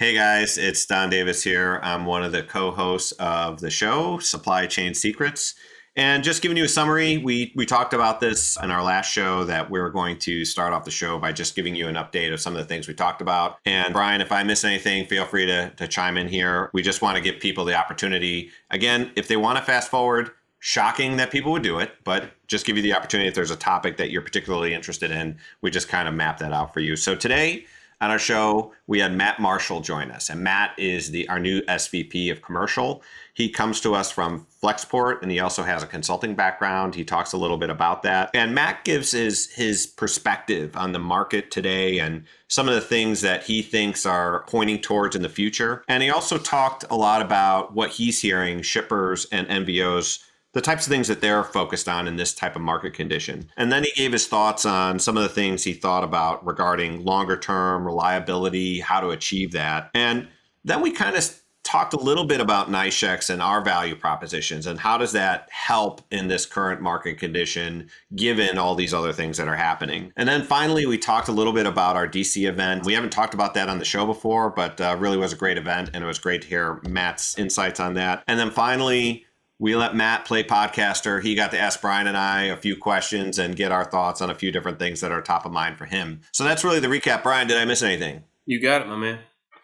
Hey guys, it's Don Davis here. I'm one of the co-hosts of the show, Supply Chain Secrets. And just giving you a summary, we talked about this in our last show that we were going to start off the show by just giving you an update of some of the things we talked about. And Bryan, if I miss anything, feel free to chime in here. We just want to give people the opportunity. Again, if they want to fast forward, shocking that people would do it, but just give you the opportunity if there's a topic that you're particularly interested in, we just kind of map that out for you. So today, on our show, we had Matt Marshall join us, and Matt is our new SVP of Commercial. He comes to us from Flexport, and he also has a consulting background. He talks a little bit about that. And Matt gives his perspective on the market today and some of the things that he thinks are pointing towards in the future. And he also talked a lot about what he's hearing shippers and NVOs, the types of things that they're focused on in this type of market condition. And then he gave his thoughts on some of the things he thought about regarding longer term reliability, how to achieve that. And then we kind of talked a little bit about NYSHEX and our value propositions and how does that help in this current market condition, given all these other things that are happening. And then finally, we talked a little bit about our DC event. We haven't talked about that on the show before, but really was a great event. And it was great to hear Matt's insights on that. And then finally, we let Matt play podcaster. He got to ask Bryan and I a few questions and get our thoughts on a few different things that are top of mind for him. So that's really the recap. Bryan, did I miss anything? You got it, my man.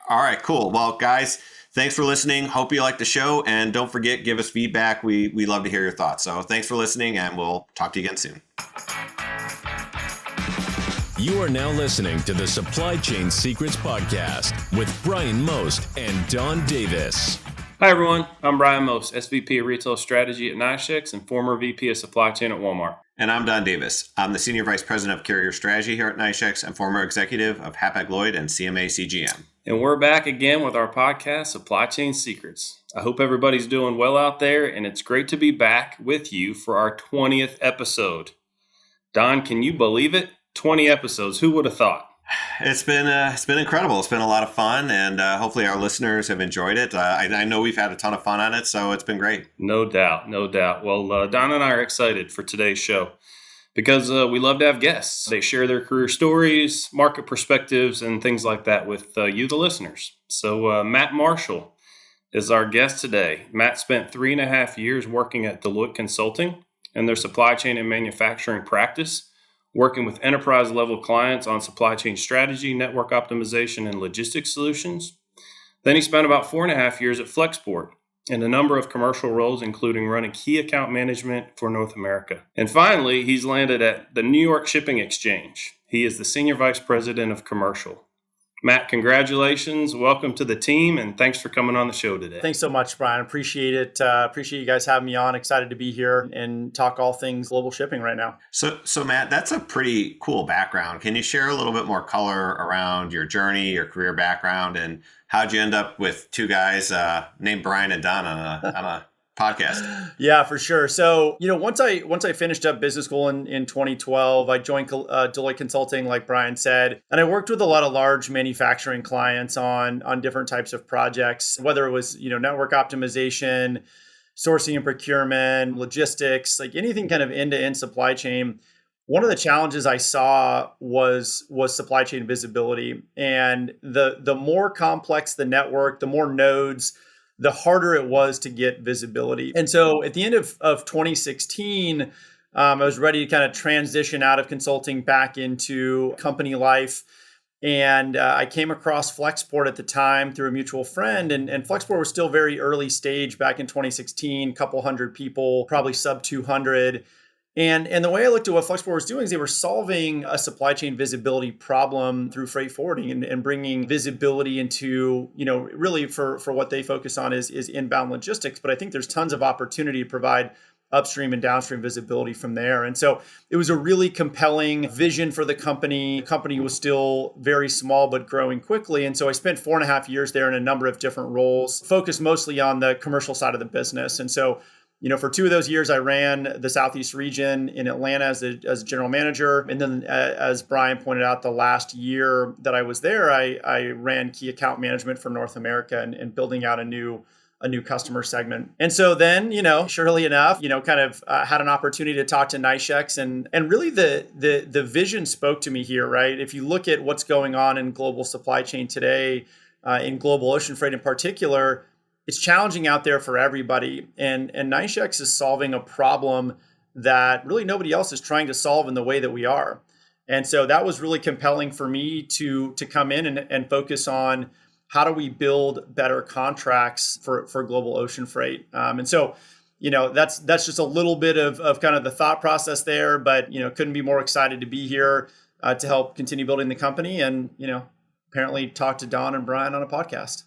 All right, cool. Well, guys, thanks for listening. Hope you like the show. And don't forget, give us feedback. We love to hear your thoughts. So thanks for listening, and we'll talk to you again soon. You are now listening to the Supply Chain Secrets Podcast with Bryan Most and Don Davis. Hi, everyone. I'm Bryan Most, SVP of Retail Strategy at NYSHEX and former VP of Supply Chain at Walmart. And I'm Don Davis. I'm the Senior Vice President of Carrier Strategy here at NYSHEX and former executive of Hapag-Lloyd and CMA CGM. And we're back again with our podcast, Supply Chain Secrets. I hope everybody's doing well out there, and it's great to be back with you for our 20th episode. Don, can you believe it? 20 episodes. Who would have thought? It's been incredible. It's been a lot of fun, and hopefully our listeners have enjoyed it. I know we've had a ton of fun on it, so it's been great. No doubt, no doubt. Well, Don and I are excited for today's show because we love to have guests. They share their career stories, market perspectives, and things like that with you, the listeners. So Matt Marshall is our guest today. Matt spent 3.5 years working at Deloitte Consulting and their supply chain and manufacturing practice, working with enterprise-level clients on supply chain strategy, network optimization, and logistics solutions. Then he spent about 4.5 years at Flexport in a number of commercial roles, including running key account management for North America. And finally, he's landed at the New York Shipping Exchange. He is the Senior Vice President of Commercial. Matt, congratulations. Welcome to the team, and thanks for coming on the show today. Thanks so much, Bryan. Appreciate it. Appreciate you guys having me on. Excited to be here and talk all things global shipping right now. So Matt, that's a pretty cool background. Can you share a little bit more color around your journey, your career background, and how'd you end up with two guys named Bryan and Don on a podcast? Yeah, for sure. So, once I finished up business school in 2012, I joined Deloitte Consulting, like Bryan said, and I worked with a lot of large manufacturing clients on different types of projects, whether it was, network optimization, sourcing and procurement, logistics, like anything kind of end-to-end supply chain. One of the challenges I saw was supply chain visibility, and the more complex the network, the more nodes, the harder it was to get visibility. And so at the end of 2016, I was ready to kind of transition out of consulting back into company life. And I came across Flexport at the time through a mutual friend. And Flexport was still very early stage back in 2016, couple hundred people, probably sub 200. And the way I looked at what Flexport was doing is they were solving a supply chain visibility problem through freight forwarding and bringing visibility into, really for what they focus on is inbound logistics. But I think there's tons of opportunity to provide upstream and downstream visibility from there. And so it was a really compelling vision for the company. The company was still very small, but growing quickly. And so I spent 4.5 years there in a number of different roles, focused mostly on the commercial side of the business. And so for 2 of those years, I ran the Southeast region in Atlanta as a general manager. And then as Bryan pointed out, the last year that I was there, I ran key account management for North America and building out a new customer segment. And so then, surely enough, kind of had an opportunity to talk to NYSHEX and really the vision spoke to me here, right? If you look at what's going on in global supply chain today, in global ocean freight in particular, it's challenging out there for everybody. And NYSHEX is solving a problem that really nobody else is trying to solve in the way that we are. And so that was really compelling for me to come in and focus on how do we build better contracts for global ocean freight. And so, that's just a little bit of kind of the thought process there, but, couldn't be more excited to be here to help continue building the company and, apparently talk to Don and Bryan on a podcast.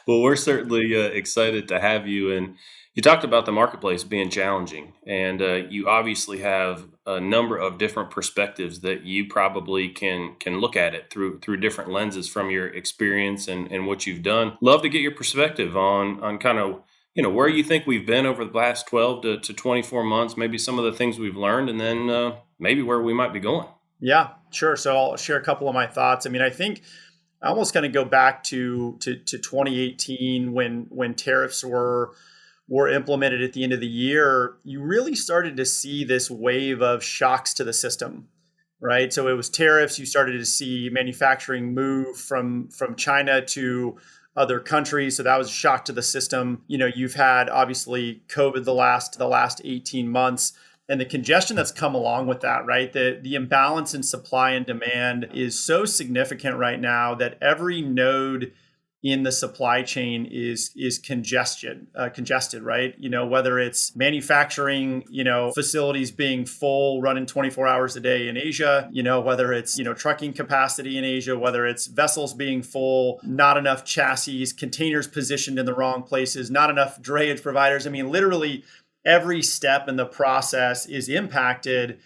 Well, we're certainly excited to have you. And you talked about the marketplace being challenging, and you obviously have a number of different perspectives that you probably can look at it through different lenses from your experience and what you've done. Love to get your perspective on kind of, where you think we've been over the last 12 to 24 months, maybe some of the things we've learned, and then maybe where we might be going. Yeah, sure. So I'll share a couple of my thoughts. I mean, I think I almost kind of go back to 2018 when tariffs were implemented at the end of the year. You really started to see this wave of shocks to the system, right? So it was tariffs. You started to see manufacturing move from China to other countries. So that was a shock to the system. You've had obviously COVID the last 18 months. And the congestion that's come along with that, right? The imbalance in supply and demand is so significant right now that every node in the supply chain is congested, right? Whether it's manufacturing, facilities being full, running 24 hours a day in Asia, whether it's, trucking capacity in Asia, whether it's vessels being full, not enough chassis, containers positioned in the wrong places, not enough drayage providers. I mean, literally every step in the process is impacted.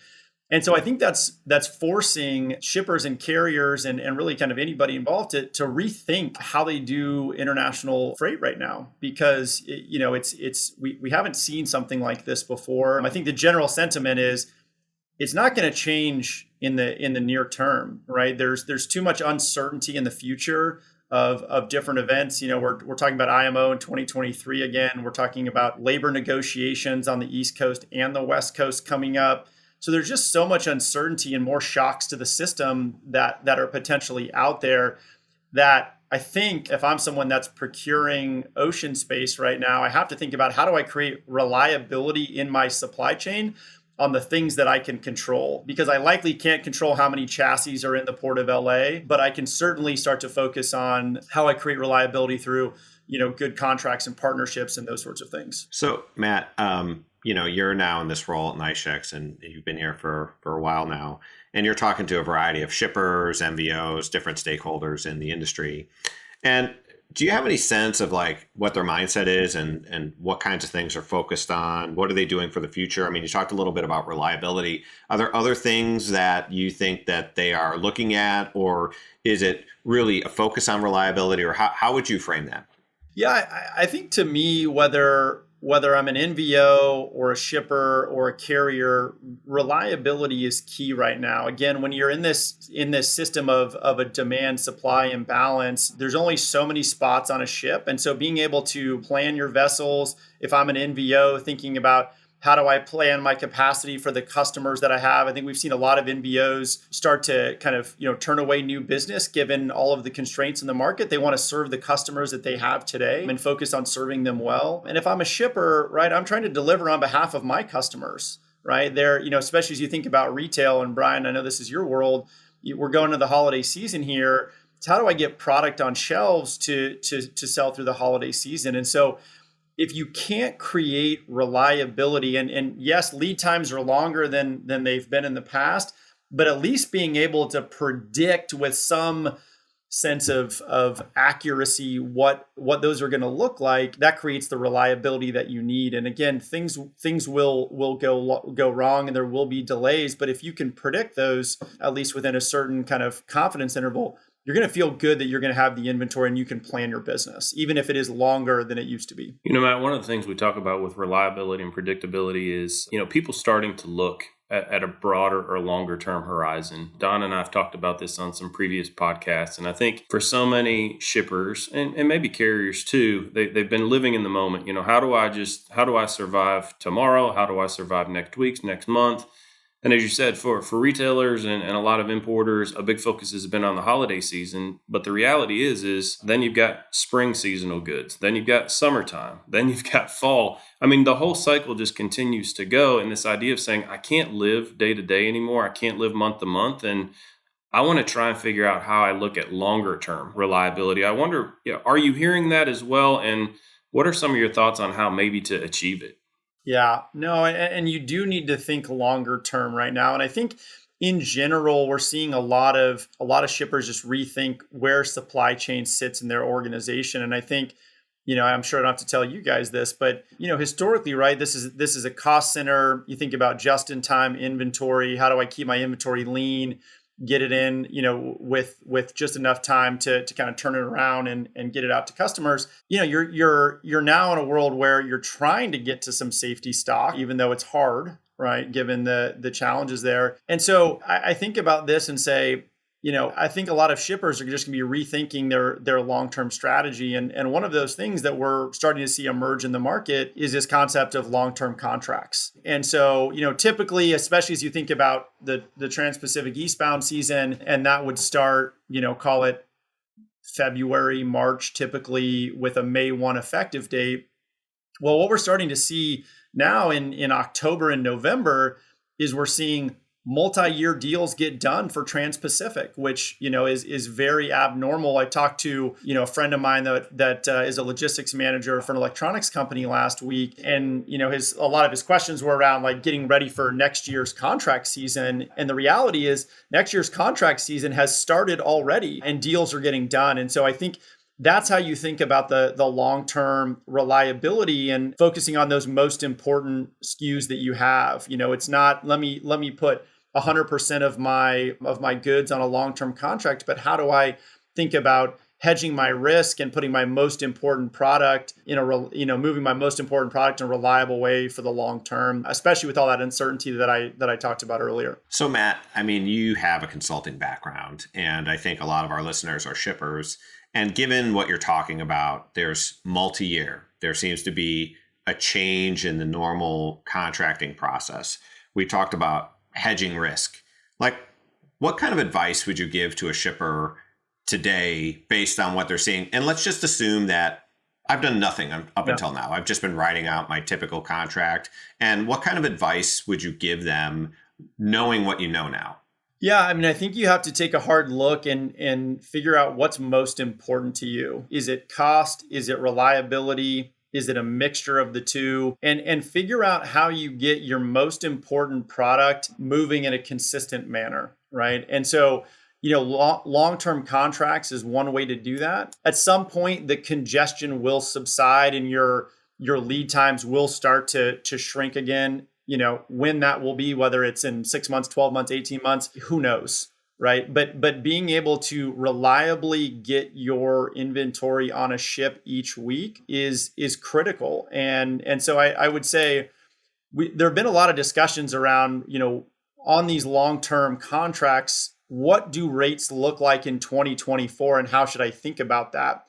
And so I think that's forcing shippers and carriers and really kind of anybody involved to rethink how they do international freight right now, because we haven't seen something like this before. I think the general sentiment is it's not going to change in the near term, right? There's too much uncertainty in the future of different events. We're talking about IMO in 2023 again. We're talking about labor negotiations on the East Coast and the West Coast coming up. So there's just so much uncertainty and more shocks to the system that are potentially out there that I think if I'm someone that's procuring ocean space right now, I have to think about how do I create reliability in my supply chain on the things that I can control, because I likely can't control how many chassis are in the port of LA, but I can certainly start to focus on how I create reliability through, good contracts and partnerships and those sorts of things. So Matt, you're now in this role at NYSHEX and you've been here for a while now, and you're talking to a variety of shippers, MVOs, different stakeholders in the industry. And do you have any sense of like what their mindset is and what kinds of things are focused on? What are they doing for the future? I mean, you talked a little bit about reliability. Are there other things that you think that they are looking at, or is it really a focus on reliability, or how would you frame that? Yeah, I think to me, whether I'm an NVO or a shipper or a carrier, reliability is key right now. Again, when you're in this system of a demand supply imbalance, there's only so many spots on a ship. And so being able to plan your vessels, if I'm an NVO, thinking about how do I plan my capacity for the customers that I have? I think we've seen a lot of NVOs start to kind of, turn away new business given all of the constraints in the market. They want to serve the customers that they have today and focus on serving them well. And if I'm a shipper, right, I'm trying to deliver on behalf of my customers, right? They're, especially as you think about retail, and Bryan, I know this is your world. We're going to the holiday season here. It's how do I get product on shelves to sell through the holiday season? And so if you can't create reliability, and yes, lead times are longer than they've been in the past, but at least being able to predict with some sense of accuracy what those are going to look like, that creates the reliability that you need. And again, things will go wrong and there will be delays, but if you can predict those, at least within a certain kind of confidence interval, you're going to feel good that you're going to have the inventory and you can plan your business, even if it is longer than it used to be. Matt, one of the things we talk about with reliability and predictability is, people starting to look at a broader or longer term horizon. Don and I have talked about this on some previous podcasts. And I think for so many shippers and maybe carriers too, they've been living in the moment. How do I survive tomorrow? How do I survive next week, next month? And as you said, for retailers and a lot of importers, a big focus has been on the holiday season. But the reality is then you've got spring seasonal goods, then you've got summertime, then you've got fall. I mean, the whole cycle just continues to go. And this idea of saying, I can't live day to day anymore. I can't live month to month. And I want to try and figure out how I look at longer term reliability. I wonder, are you hearing that as well? And what are some of your thoughts on how maybe to achieve it? Yeah, no, and you do need to think longer term right now. And I think in general, we're seeing a lot of shippers just rethink where supply chain sits in their organization. And I think, I'm sure I don't have to tell you guys this, but historically, right, this is a cost center. You think about just-in-time inventory. How do I keep my inventory lean? Get it in, with just enough time to kind of turn it around and get it out to customers. You're now in a world where you're trying to get to some safety stock, even though it's hard, right? Given the challenges there. And so I think about this and say, I think a lot of shippers are just going to be rethinking their long-term strategy. And one of those things that we're starting to see emerge in the market is this concept of long-term contracts. And so, typically, especially as you think about the Trans-Pacific eastbound season, and that would start, call it February, March, typically with a May 1 effective date. Well, what we're starting to see now in October and November is we're seeing multi-year deals get done for Trans-Pacific, which, is very abnormal. I talked to, a friend of mine that is a logistics manager for an electronics company last week. And, a lot of his questions were around like getting ready for next year's contract season. And the reality is next year's contract season has started already and deals are getting done. And so I think that's how you think about the long-term reliability and focusing on those most important SKUs that you have. It's not let me put 100% of my goods on a long-term contract, but how do I think about hedging my risk and putting my most important product moving my most important product in a reliable way for the long term, especially with all that uncertainty that I talked about earlier. So Matt, I mean, you have a consulting background, and I think a lot of our listeners are shippers. And given what you're talking about, there's multi-year. There seems to be a change in the normal contracting process. We talked about hedging risk. Like, what kind of advice would you give to a shipper today based on what they're seeing? And let's just assume that I've done nothing up until now. I've just been writing out my typical contract. And what kind of advice would you give them knowing what you know now? Yeah, I mean, I think you have to take a hard look and figure out what's most important to you. Is it cost? Is it reliability? Is it a mixture of the two? And figure out how you get your most important product moving in a consistent manner, right? And so, long-term contracts is one way to do that. At some point, the congestion will subside and your lead times will start to shrink again. When that will be, whether it's in 6 months, 12 months, 18 months, who knows, right? But being able to reliably get your inventory on a ship each week is critical. And so I would say there have been a lot of discussions around, on these long-term contracts, what do rates look like in 2024 and how should I think about that?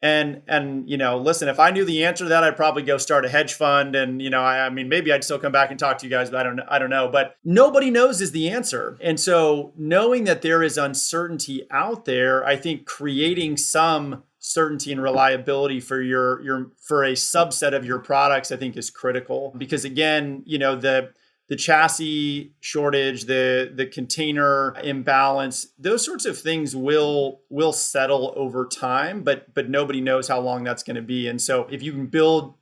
And listen, if I knew the answer to that, I'd probably go start a hedge fund. And, I mean, maybe I'd still come back and talk to you guys, but I don't know. But nobody knows is the answer. And so knowing that there is uncertainty out there, I think creating some certainty and reliability for for a subset of your products, I think is critical. Because again, the chassis shortage, the container imbalance, those sorts of things will settle over time, but nobody knows how long that's going to be. And so if you can build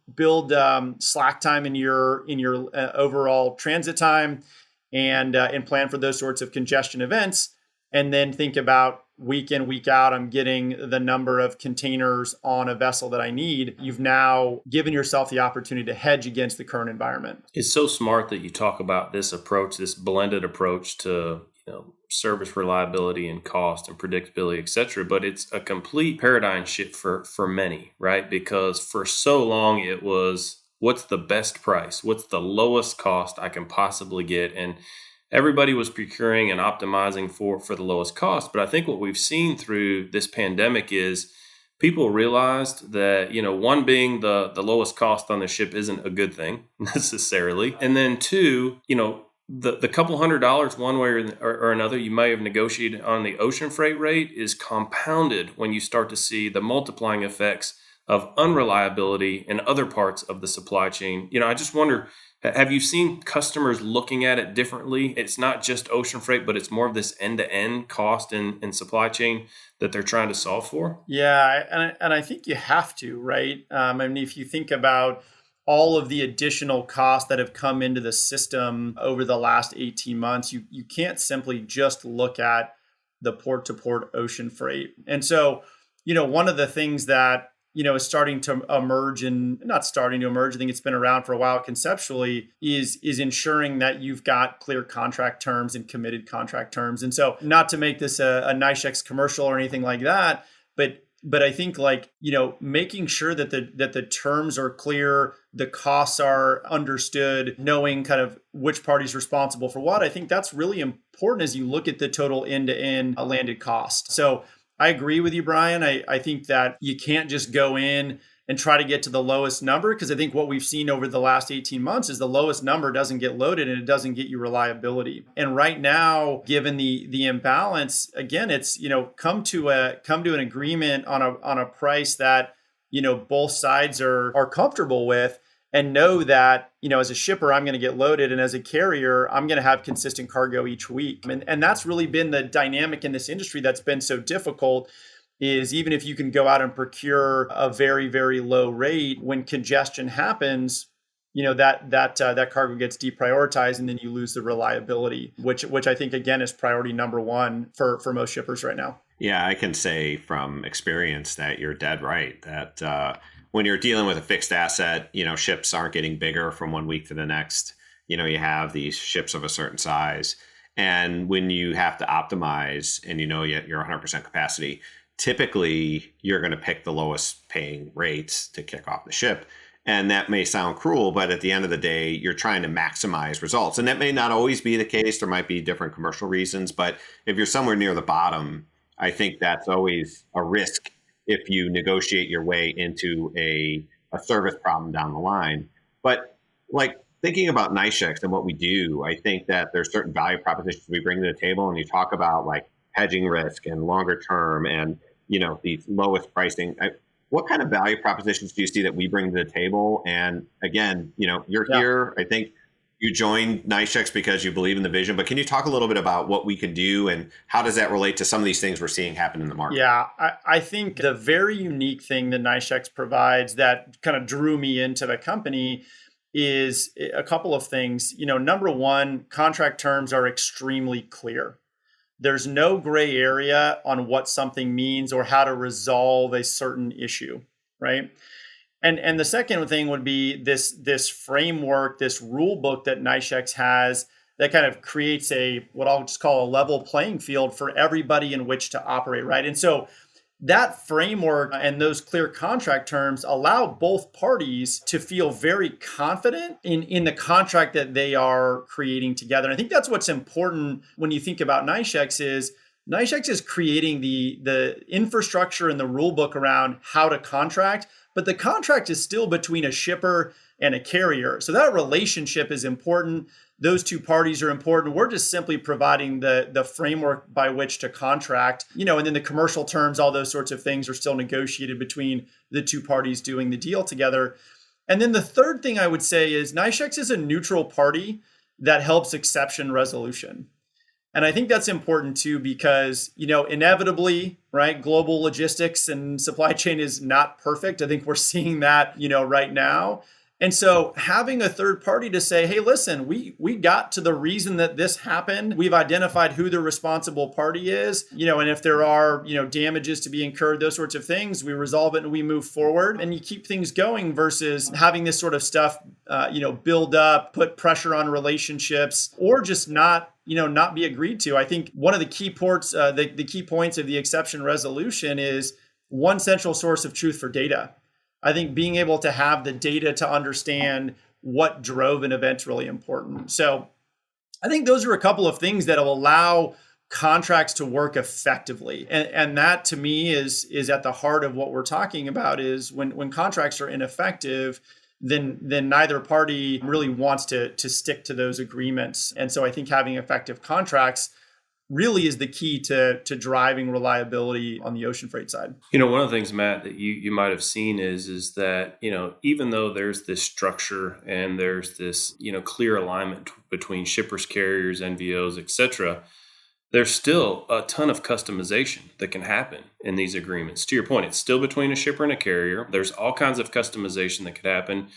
slack time in your overall transit time and plan for those sorts of congestion events, and then think about week in, week out, I'm getting the number of containers on a vessel that I need. You've now given yourself the opportunity to hedge against the current environment. It's so smart that you talk about this approach, this blended approach to service reliability and cost and predictability, et cetera. But it's a complete paradigm shift for many, right? Because for so long it was, what's the best price? What's the lowest cost I can possibly get? And everybody was procuring and optimizing for the lowest cost. But I think what we've seen through this pandemic is people realized that, one, being the lowest cost on the ship isn't a good thing necessarily. And then two, the couple $100 one way or another you may have negotiated on the ocean freight rate is compounded when you start to see the multiplying effects of unreliability in other parts of the supply chain. I just wonder, have you seen customers looking at it differently? It's not just ocean freight, but it's more of this end-to-end cost and supply chain that they're trying to solve for? Yeah, and I think you have to, right? I mean, if you think about all of the additional costs that have come into the system over the last 18 months, you can't simply just look at the port-to-port ocean freight. And so, one of the things that is starting to emerge, and not starting to emerge, I think it's been around for a while conceptually, is ensuring that you've got clear contract terms and committed contract terms. And so, not to make this a NYSHEX commercial or anything like that, but I think making sure that the terms are clear, the costs are understood, knowing kind of which party's responsible for what, I think that's really important as you look at the total end-to-end landed cost. So I agree with you, Bryan. I think that you can't just go in and try to get to the lowest number, because I think what we've seen over the last 18 months is the lowest number doesn't get loaded and it doesn't get you reliability. And right now, given the imbalance, again, it's come to an agreement on a price that both sides are comfortable with, and know that as a shipper I'm going to get loaded, and as a carrier I'm going to have consistent cargo each week. And that's really been the dynamic in this industry that's been so difficult. Is even if you can go out and procure a very, very low rate, when congestion happens, that cargo gets deprioritized, and then you lose the reliability, which I think again is priority number one for most shippers right now. Yeah, I can say from experience that you're dead right. That when you're dealing with a fixed asset, ships aren't getting bigger from one week to the next. You have these ships of a certain size, and when you have to optimize, and you're 100% capacity, typically you're going to pick the lowest paying rates to kick off the ship. And that may sound cruel, but at the end of the day, you're trying to maximize results. And that may not always be the case. There might be different commercial reasons. But if you're somewhere near the bottom, I think that's always a risk if you negotiate your way into a service problem down the line. But thinking about NYSHEX and what we do, I think that there's certain value propositions we bring to the table. And you talk about hedging risk and longer term and these lowest pricing. What kind of value propositions do you see that we bring to the table? And again, you're here. I think you joined NYSHEX because you believe in the vision, but can you talk a little bit about what we can do and how does that relate to some of these things we're seeing happen in the market? Yeah, I think the very unique thing that NYSHEX provides that kind of drew me into the company is a couple of things. Number one, contract terms are extremely clear. There's no gray area on what something means or how to resolve a certain issue, right? And the second thing would be this framework, this rule book that NYSHEX has that kind of creates what I'll just call a level playing field for everybody in which to operate, right? And so that framework and those clear contract terms allow both parties to feel very confident in the contract that they are creating together. And I think that's what's important when you think about NYSHEX is creating the infrastructure and the rule book around how to contract, but the contract is still between a shipper and a carrier. So that relationship is important. Those two parties are important. We're just simply providing the framework by which to contract, and then the commercial terms, all those sorts of things are still negotiated between the two parties doing the deal together. And then the third thing I would say is NYSHEX is a neutral party that helps exception resolution. And I think that's important too, because, inevitably, right, global logistics and supply chain is not perfect. I think we're seeing that, right now. And so having a third party to say, hey, listen, we got to the reason that this happened. We've identified who the responsible party is, and if there are, damages to be incurred, those sorts of things, we resolve it and we move forward and you keep things going versus having this sort of stuff, build up, put pressure on relationships, or just not be agreed to. I think one of the key points of the exception resolution is one central source of truth for data. I think being able to have the data to understand what drove an event is really important. So I think those are a couple of things that will allow contracts to work effectively. And that to me is at the heart of what we're talking about is when contracts are ineffective, then neither party really wants to stick to those agreements. And so I think having effective contracts really is the key to driving reliability on the ocean freight side. One of the things, Matt, that you might have seen is that, even though there's this structure and there's this, clear alignment between shippers, carriers, NVOs, et cetera, there's still a ton of customization that can happen in these agreements. To your point, it's still between a shipper and a carrier. There's all kinds of customization that could happen.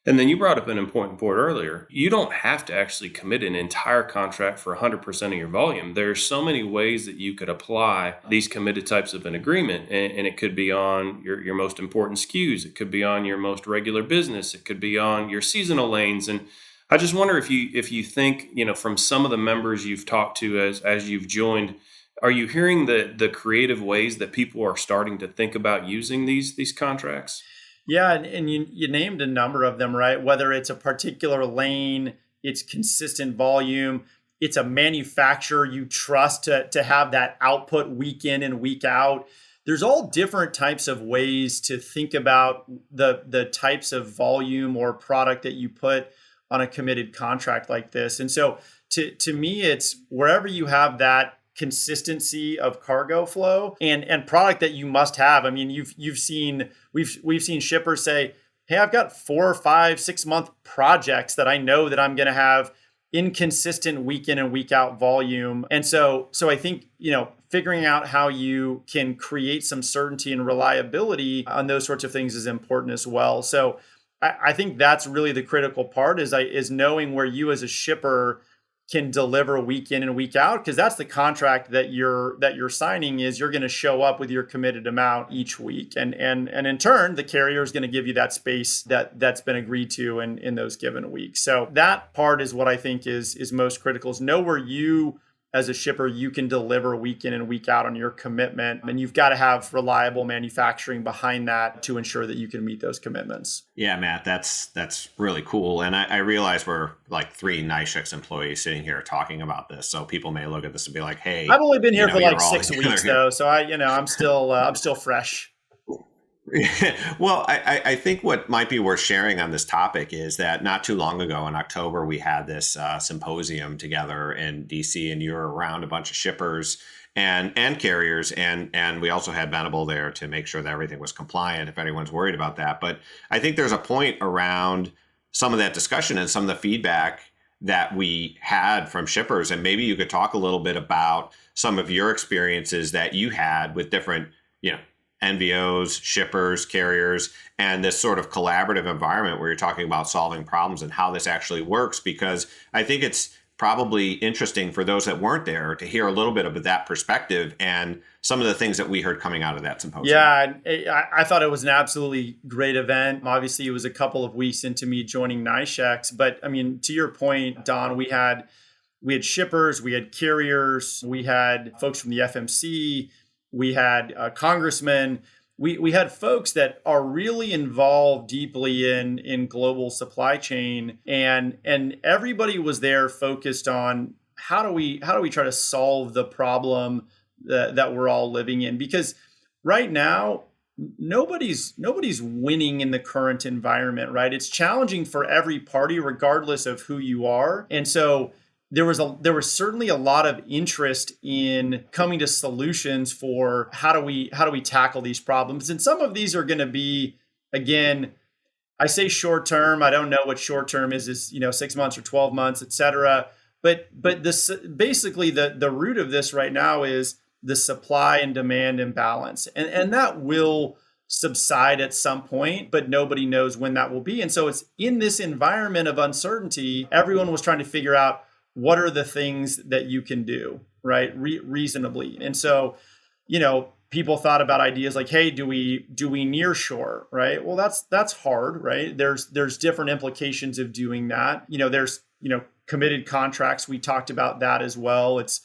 And then you brought up an important point earlier. You don't have to actually commit an entire contract for 100% of your volume. There's so many ways that you could apply these committed types of an agreement. And it could be on your most important SKUs. It could be on your most regular business. It could be on your seasonal lanes. And I just wonder if you think, from some of the members you've talked to as you've joined, are you hearing the creative ways that people are starting to think about using these contracts? Yeah, and you named a number of them, right? Whether it's a particular lane, it's consistent volume, it's a manufacturer you trust to have that output week in and week out. There's all different types of ways to think about the types of volume or product that you put on a committed contract like this. And so to me, it's wherever you have that consistency of cargo flow and product that you must have. I mean, we've seen shippers say, hey, I've got 4 or 5, 6 month projects that I know that I'm going to have inconsistent week in and week out volume. And so I think, figuring out how you can create some certainty and reliability on those sorts of things is important as well. So I think that's really the critical part is knowing where you as a shipper can deliver week in and week out, because that's the contract that you're signing is you're going to show up with your committed amount each week. And in turn, the carrier is going to give you that space that's been agreed to in those given weeks. So that part is what I think is most critical, is know where you as a shipper, you can deliver week in and week out on your commitment. And you've got to have reliable manufacturing behind that to ensure that you can meet those commitments. Yeah, Matt, that's really cool. And I realize we're like 3 NYSHEX employees sitting here talking about this. So people may look at this and be like, hey, I've only been here for like 6 weeks though. So I'm still fresh. Well, I think what might be worth sharing on this topic is that not too long ago in October, we had this symposium together in DC, and you were around a bunch of shippers and carriers. And we also had Venable there to make sure that everything was compliant if anyone's worried about that. But I think there's a point around some of that discussion and some of the feedback that we had from shippers. And maybe you could talk a little bit about some of your experiences that you had with different, NVOs, shippers, carriers, and this sort of collaborative environment where you're talking about solving problems and how this actually works, because I think it's probably interesting for those that weren't there to hear a little bit of that perspective and some of the things that we heard coming out of that symposium. Yeah, I thought it was an absolutely great event. Obviously, it was a couple of weeks into me joining NYSHEX, but I mean, to your point, Don, we had shippers, we had carriers, we had folks from the FMC, we had congressmen, we had folks that are really involved deeply in global supply chain, and everybody was there focused on how do we try to solve the problem that we're all living in, because right now nobody's winning in the current environment, right? It's challenging for every party regardless of who you are. And so there was certainly a lot of interest in coming to solutions for how do we tackle these problems. And some of these are going to be, again, I say short term. I don't know what short term is 6 months or 12 months, et cetera. But this basically the root of this right now is the supply and demand imbalance, and that will subside at some point, but nobody knows when that will be. And so it's in this environment of uncertainty, everyone was trying to figure out, what are the things that you can do, right? Reasonably. And so, people thought about ideas like, hey, do we near shore, right? Well, that's hard, right? There's different implications of doing that. There's, committed contracts. We talked about that as well. It's,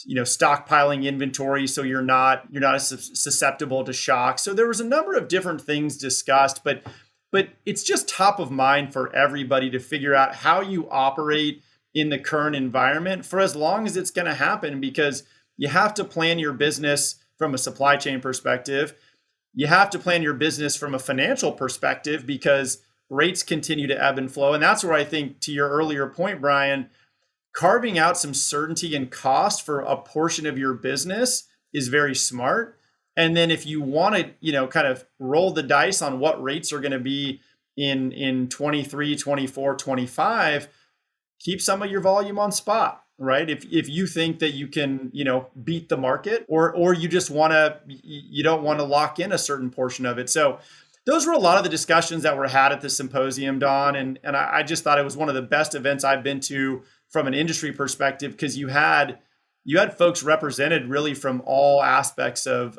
stockpiling inventory so you're not as susceptible to shock. So there was a number of different things discussed, but it's just top of mind for everybody to figure out how you operate in the current environment for as long as it's going to happen, because you have to plan your business from a supply chain perspective. You have to plan your business from a financial perspective, because rates continue to ebb and flow. And that's where I think, to your earlier point, Bryan, carving out some certainty and cost for a portion of your business is very smart. And then if you want to, kind of roll the dice on what rates are going to be in 23, 24, 25, keep some of your volume on spot, right? If you think that you can, beat the market, or you just you don't want to lock in a certain portion of it. So those were a lot of the discussions that were had at the symposium, Don. And I just thought it was one of the best events I've been to from an industry perspective, because you had folks represented really from all aspects of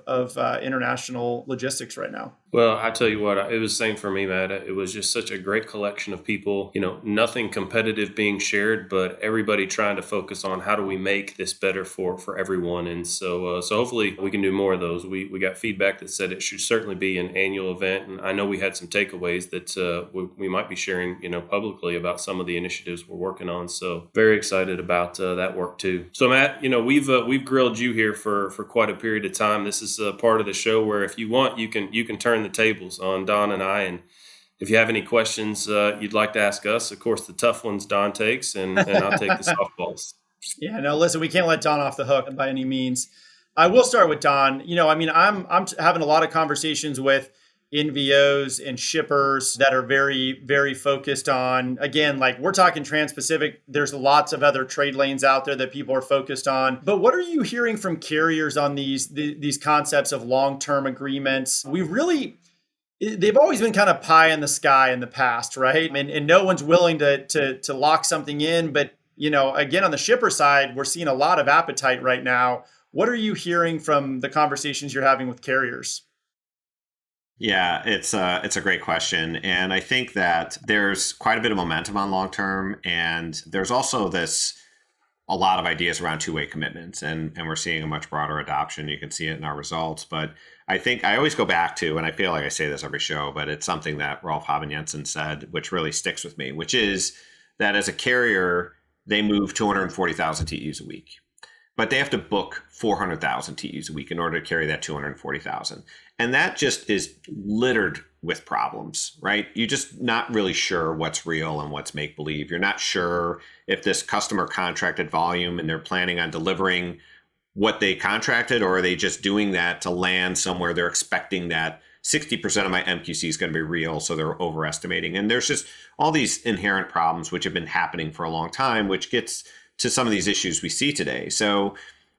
international logistics right now. Well, I tell you what, it was the same for me, Matt. It was just such a great collection of people, nothing competitive being shared, but everybody trying to focus on how do we make this better for everyone. And so hopefully we can do more of those. We got feedback that said it should certainly be an annual event. And I know we had some takeaways that we might be sharing, publicly about some of the initiatives we're working on. So very excited about that work too. So Matt, we've grilled you here for quite a period of time. This is a part of the show where if you want, you can turn the tables on Don and I, and if you have any questions you'd like to ask us, of course the tough ones Don takes, and I'll take the softballs. Yeah, no, listen, we can't let Don off the hook by any means. I will start with Don. I'm having a lot of conversations with NVOs and shippers that are very, very focused on, again, like we're talking Trans-Pacific. There's lots of other trade lanes out there that people are focused on. But what are you hearing from carriers on these concepts of long-term agreements? They've always been kind of pie in the sky in the past, right? And no one's willing to lock something in. But, again, on the shipper side, we're seeing a lot of appetite right now. What are you hearing from the conversations you're having with carriers? Yeah, it's a great question. And I think that there's quite a bit of momentum on long term. And there's also a lot of ideas around two-way commitments. And we're seeing a much broader adoption. You can see it in our results. But I think I always go back to, and I feel like I say this every show, but it's something that Rolf Haben Jensen said, which really sticks with me, which is that as a carrier, they move 240,000 TEUs a week. But they have to book 400,000 TEUs a week in order to carry that 240,000. And that just is littered with problems, right? You're just not really sure what's real and what's make-believe. You're not sure if this customer contracted volume and they're planning on delivering what they contracted, or are they just doing that to land somewhere they're expecting that 60% of my MQC is going to be real, so they're overestimating. And there's just all these inherent problems which have been happening for a long time, which gets to some of these issues we see today. So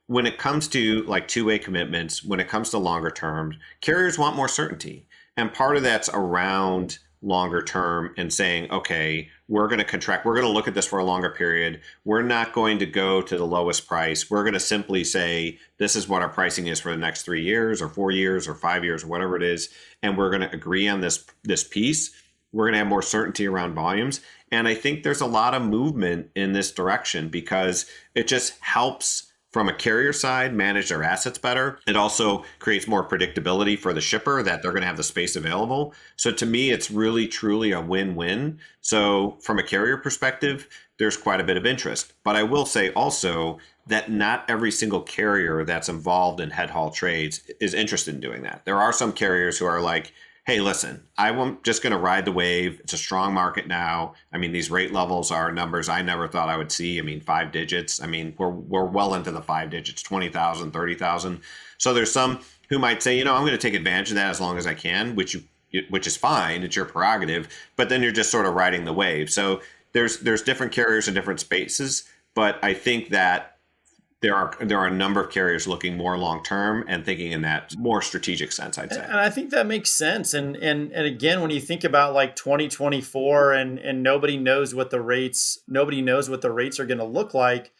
when it comes to like two-way commitments, when it comes to longer term, carriers want more certainty. And part of that's around longer term and saying, okay, we're going to contract, we're going to look at this for a longer period. We're not going to go to the lowest price. We're going to simply say, this is what our pricing is for the next 3 years or 4 years or 5 years or whatever it is. And we're going to agree on this piece. We're going to have more certainty around volumes. And I think there's a lot of movement in this direction because it just helps from a carrier side manage their assets better. It also creates more predictability for the shipper that they're going to have the space available. So to me, it's really, truly a win-win. So from a carrier perspective, there's quite a bit of interest. But I will say also that not every single carrier that's involved in head haul trades is interested in doing that. There are some carriers who are like, hey, listen, I'm just going to ride the wave. It's a strong market now. I mean, these rate levels are numbers I never thought I would see. I mean, 5 digits. I mean, we're well into the 5 digits, 20,000, 30,000. So there's some who might say, I'm going to take advantage of that as long as I can, which is fine. It's your prerogative. But then you're just sort of riding the wave. So there's different carriers in different spaces. But I think that there are a number of carriers looking more long term and thinking in that more strategic sense, I'd say. And I think that makes sense. And again, when you think about like 2024 and nobody knows what the rates are going to look like,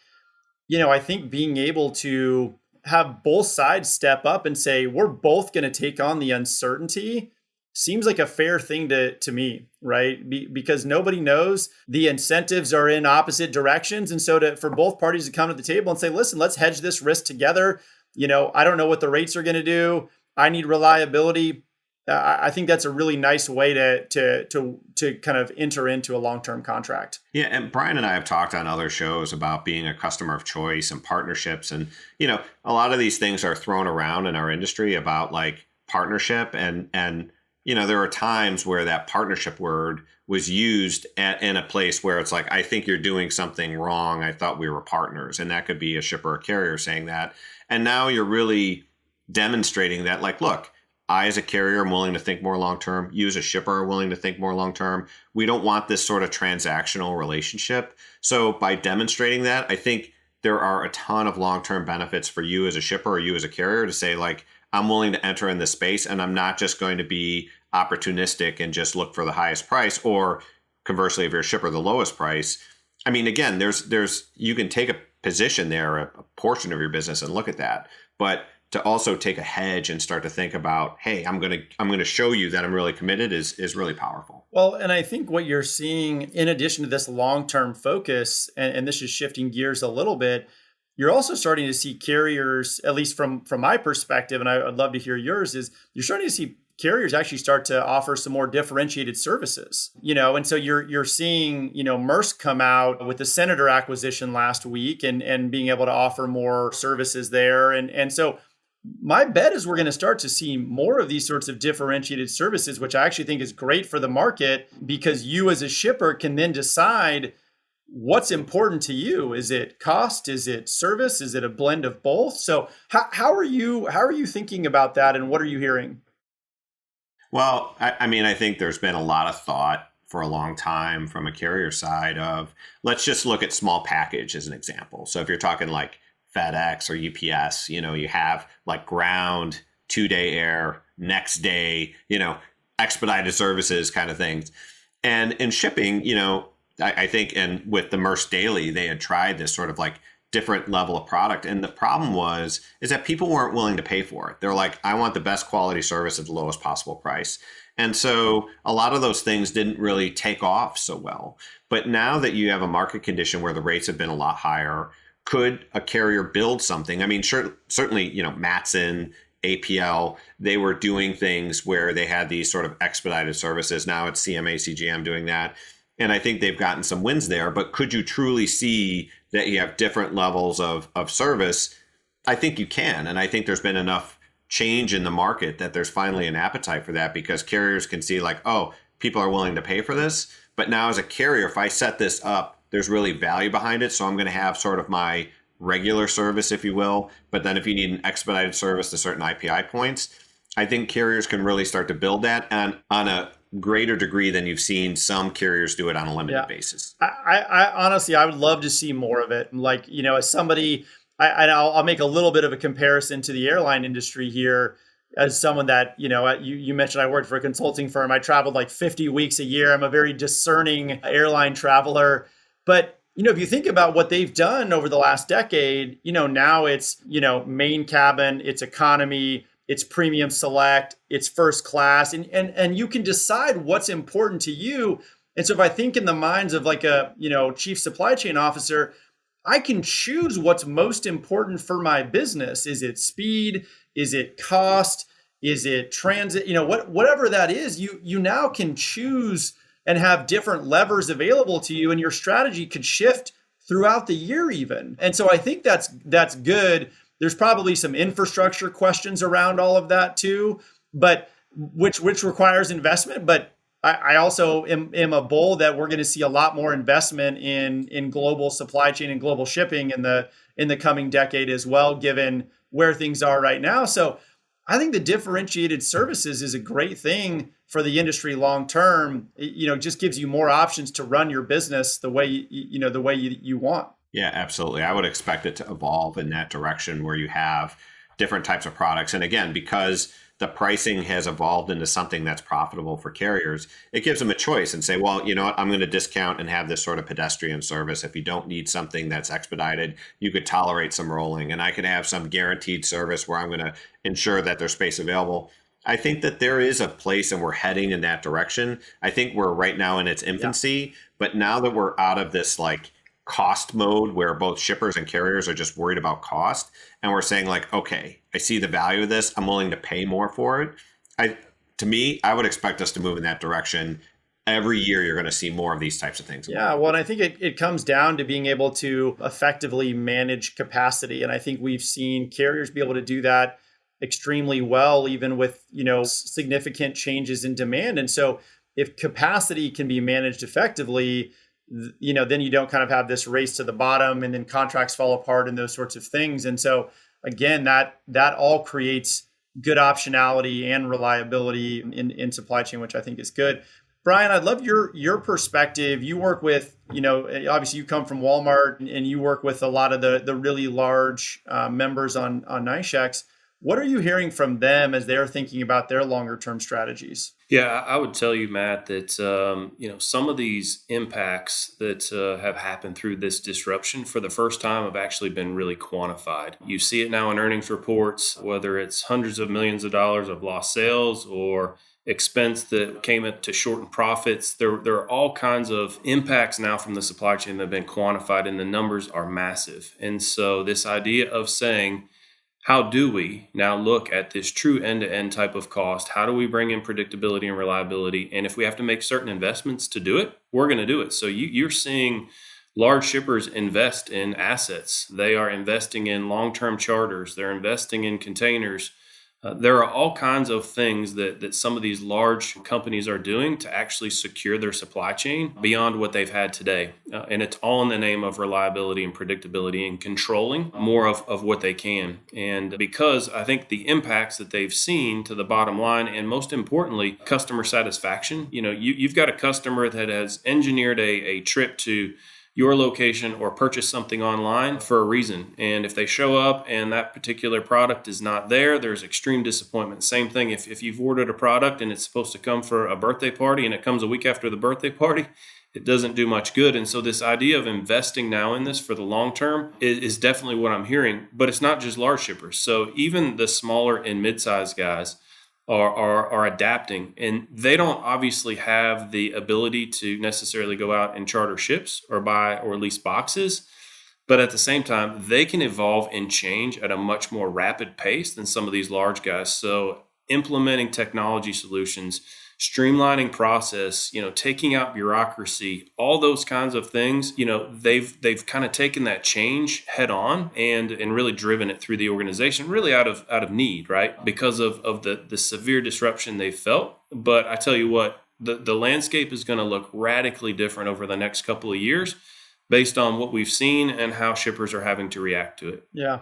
I think being able to have both sides step up and say, we're both going to take on the uncertainty seems like a fair thing to me, right? Because nobody knows. The incentives are in opposite directions. And so for both parties to come to the table and say, listen, let's hedge this risk together. I don't know what the rates are going to do. I need reliability. I think that's a really nice way to kind of enter into a long-term contract. Yeah. And Bryan and I have talked on other shows about being a customer of choice and partnerships. And, a lot of these things are thrown around in our industry about like partnership and there are times where that partnership word was used in a place where it's like, I think you're doing something wrong. I thought we were partners. And that could be a shipper or carrier saying that. And now you're really demonstrating that, like, look, I as a carrier am willing to think more long-term. You as a shipper are willing to think more long-term. We don't want this sort of transactional relationship. So by demonstrating that, I think there are a ton of long-term benefits for you as a shipper or you as a carrier to say, like, I'm willing to enter in this space and I'm not just going to be opportunistic and just look for the highest price, or conversely, if you're a shipper, the lowest price. I mean, again, there's you can take a position there, a portion of your business, and look at that. But to also take a hedge and start to think about, hey, I'm gonna show you that I'm really committed is really powerful. Well, and I think what you're seeing in addition to this long-term focus, and this is shifting gears a little bit, you're also starting to see carriers, at least from my perspective, and I'd love to hear yours, is you're starting to see carriers actually start to offer some more differentiated services, and so you're seeing, Maersk come out with the Senator acquisition last week and being able to offer more services there. And so my bet is we're going to start to see more of these sorts of differentiated services, which I actually think is great for the market, because you as a shipper can then decide what's important to you. Is it cost? Is it service? Is it a blend of both? So how are you thinking about that, and what are you hearing? Well, I mean, I think there's been a lot of thought for a long time from a carrier side of, let's just look at small package as an example. So if you're talking like FedEx or UPS, you have like ground, 2-day air, next day, expedited services kind of things. And in shipping, I think, and with the Maersk Daily, they had tried this sort of like different level of product. And the problem is that people weren't willing to pay for it. They're like, I want the best quality service at the lowest possible price. And so a lot of those things didn't really take off so well. But now that you have a market condition where the rates have been a lot higher, could a carrier build something? I mean, certainly, Matson, APL, they were doing things where they had these sort of expedited services. Now it's CMA, CGM doing that. And I think they've gotten some wins there. But could you truly see that you have different levels of service? I think you can. And I think there's been enough change in the market that there's finally an appetite for that, because carriers can see like, oh, people are willing to pay for this. But now as a carrier, if I set this up, there's really value behind it. So I'm going to have sort of my regular service, if you will. But then if you need an expedited service to certain IPI points, I think carriers can really start to build that, and on a greater degree than you've seen some carriers do it on a limited basis. I honestly, I would love to see more of it. Like, as somebody, I'll make a little bit of a comparison to the airline industry here. As someone that, you mentioned I worked for a consulting firm. I traveled like 50 weeks a year. I'm a very discerning airline traveler. But, if you think about what they've done over the last decade, now it's, main cabin, it's economy, it's premium select, it's first class, and you can decide what's important to you. And so if I think in the minds of like a, chief supply chain officer, I can choose what's most important for my business. Is it speed? Is it cost? Is it transit? Whatever that is, you now can choose and have different levers available to you, and your strategy could shift throughout the year even. And so I think that's good. There's probably some infrastructure questions around all of that too, but which requires investment. But I also am a bull that we're going to see a lot more investment in global supply chain and global shipping in the coming decade as well, given where things are right now. So I think the differentiated services is a great thing for the industry long term. Just gives you more options to run your business the way you want. Yeah, absolutely. I would expect it to evolve in that direction where you have different types of products. And again, because the pricing has evolved into something that's profitable for carriers, it gives them a choice and say, well, you know what, I'm going to discount and have this sort of pedestrian service. If you don't need something that's expedited, you could tolerate some rolling, and I could have some guaranteed service where I'm going to ensure that there's space available. I think that there is a place and we're heading in that direction. I think we're right now in its infancy, but now that we're out of this like cost mode where both shippers and carriers are just worried about cost, and we're saying like, okay, I see the value of this, I'm willing to pay more for it. I would expect us to move in that direction. Every year you're going to see more of these types of things. Yeah, well, and I think it comes down to being able to effectively manage capacity. And I think we've seen carriers be able to do that extremely well, even with, significant changes in demand. And so if capacity can be managed effectively, then you don't kind of have this race to the bottom and then contracts fall apart and those sorts of things. And so again, that all creates good optionality and reliability in supply chain, which I think is good. Bryan, I'd love your perspective. You work with, obviously you come from Walmart and you work with a lot of the really large members on NYSHEX. What are you hearing from them as they're thinking about their longer term strategies? Yeah, I would tell you, Matt, that some of these impacts that have happened through this disruption for the first time have actually been really quantified. You see it now in earnings reports, whether it's hundreds of millions of dollars of lost sales or expense that came to shorten profits. There are all kinds of impacts now from the supply chain that have been quantified, and the numbers are massive. And so this idea of saying, how do we now look at this true end-to-end type of cost? How do we bring in predictability and reliability? And if we have to make certain investments to do it, we're going to do it. So you're seeing large shippers invest in assets. They are investing in long-term charters. They're investing in containers. There are all kinds of things that some of these large companies are doing to actually secure their supply chain beyond what they've had today. And it's all in the name of reliability and predictability and controlling more of what they can. And because I think the impacts that they've seen to the bottom line, and most importantly, customer satisfaction, you've got a customer that has engineered a trip to your location or purchase something online for a reason. And if they show up and that particular product is not there, there's extreme disappointment. Same thing if you've ordered a product and it's supposed to come for a birthday party and it comes a week after the birthday party, it doesn't do much good. And so this idea of investing now in this for the long term is definitely what I'm hearing. But it's not just large shippers. So even the smaller and mid-sized guys are adapting, and they don't obviously have the ability to necessarily go out and charter ships or buy or lease boxes, but at the same time they can evolve and change at a much more rapid pace than some of these large guys. So implementing technology solutions, streamlining process, taking out bureaucracy, all those kinds of things, they've kind of taken that change head on and really driven it through the organization, really out of need, right? Because of the severe disruption they felt. But I tell you what, the landscape is going to look radically different over the next couple of years based on what we've seen and how shippers are having to react to it. Yeah.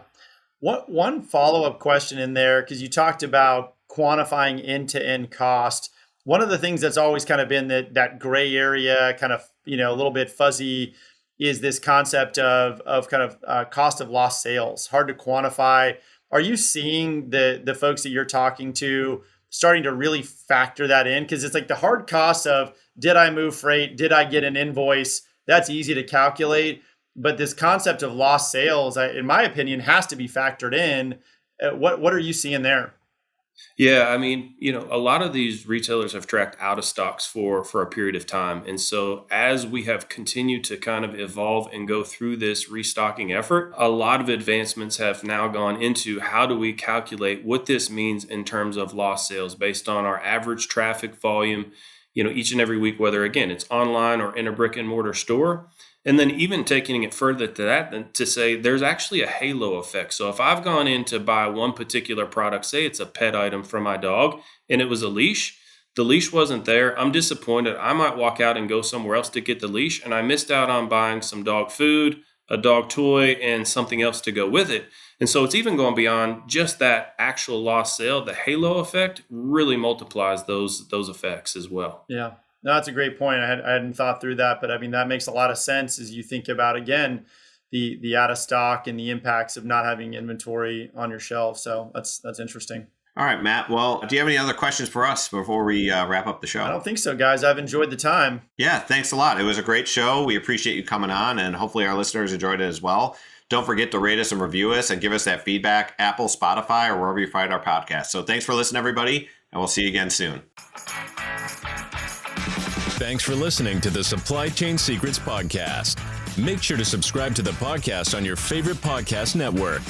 One follow-up question in there, because you talked about quantifying end-to-end cost. One of the things that's always kind of been that gray area, kind of, a little bit fuzzy, is this concept of kind of cost of lost sales, hard to quantify. Are you seeing the folks that you're talking to starting to really factor that in? Because it's like the hard costs of, did I move freight? Did I get an invoice? That's easy to calculate. But this concept of lost sales, in my opinion, has to be factored in. What are you seeing there? Yeah, I mean, a lot of these retailers have tracked out of stocks for a period of time. And so as we have continued to kind of evolve and go through this restocking effort, a lot of advancements have now gone into how do we calculate what this means in terms of lost sales based on our average traffic volume, each and every week, whether, again, it's online or in a brick and mortar store. And then even taking it further to that, to say there's actually a halo effect. So if I've gone in to buy one particular product, say it's a pet item for my dog, and it was a leash, the leash wasn't there, I'm disappointed. I might walk out and go somewhere else to get the leash, and I missed out on buying some dog food, a dog toy, and something else to go with it. And so it's even going beyond just that actual lost sale. The halo effect really multiplies those effects as well. Yeah. No, that's a great point. I hadn't thought through that, but I mean, that makes a lot of sense as you think about, again, the out of stock and the impacts of not having inventory on your shelf. So that's interesting. All right, Matt. Well, do you have any other questions for us before we wrap up the show? I don't think so, guys. I've enjoyed the time. Yeah, thanks a lot. It was a great show. We appreciate you coming on, and hopefully our listeners enjoyed it as well. Don't forget to rate us and review us and give us that feedback, Apple, Spotify, or wherever you find our podcast. So thanks for listening, everybody, and we'll see you again soon. Thanks for listening to the Supply Chain Secrets Podcast. Make sure to subscribe to the podcast on your favorite podcast network.